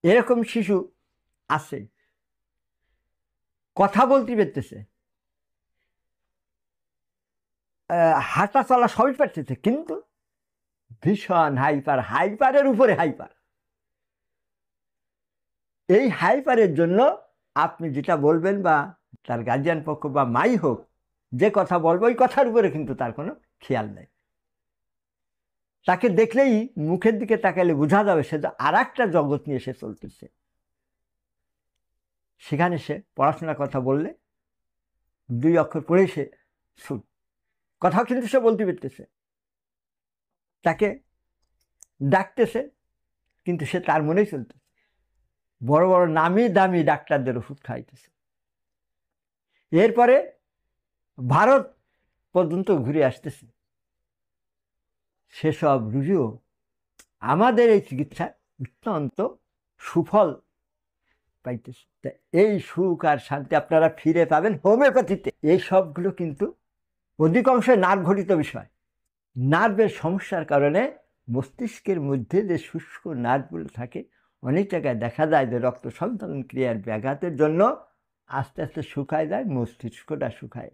এরকম শিশু আছে, কথা বলতে পারতেছে, হাঁটা চলা সবই পারতেছে, কিন্তু ভীষণ হাইপার, হাইপারের উপরে হাইপার। এই হাইপারের জন্য আপনি যেটা বলবেন বা তার গার্জিয়ান পক্ষ বা মাই হোক, যে কথা বলবো ওই কথার উপরে কিন্তু তার কোনো খেয়াল নেই। তাকে দেখলেই মুখের দিকে তাকালে বোঝা যাবে সে আর একটা জগৎ নিয়ে সে চলতেছে। সেখানে সে পড়াশোনার কথা বললে দুই অক্ষর পড়েই সে শুন, কথাও কিন্তু সে বলতে পারতেছে। তাকে ডাকতেছে, কিন্তু সে তার মনেই চলতেছে, বড় বড় নামি দামি ডাক্তারদের ওষুধ খাইতেছে। এরপরে ভারত পর্যন্ত ঘুরে আসতেছে, সেসব রুগীও আমাদের এই চিকিৎসায় অত্যন্ত সুফল পাইতেছে। তা এই সুখ আর শান্তি আপনারা ফিরে পাবেন হোমিওপ্যাথিতে। এই সবগুলো কিন্তু অধিকাংশ নার্ভ ঘটিত বিষয়। নার্ভের সমস্যার কারণে মস্তিষ্কের মধ্যে যে শুষ্ক নার্ভগুলো থাকে, অনেক জায়গায় দেখা যায় যে রক্ত সঞ্চালন ক্রিয়ার ব্যাঘাতের জন্য আস্তে আস্তে শুকায় যায়, মস্তিষ্কটা শুকায়।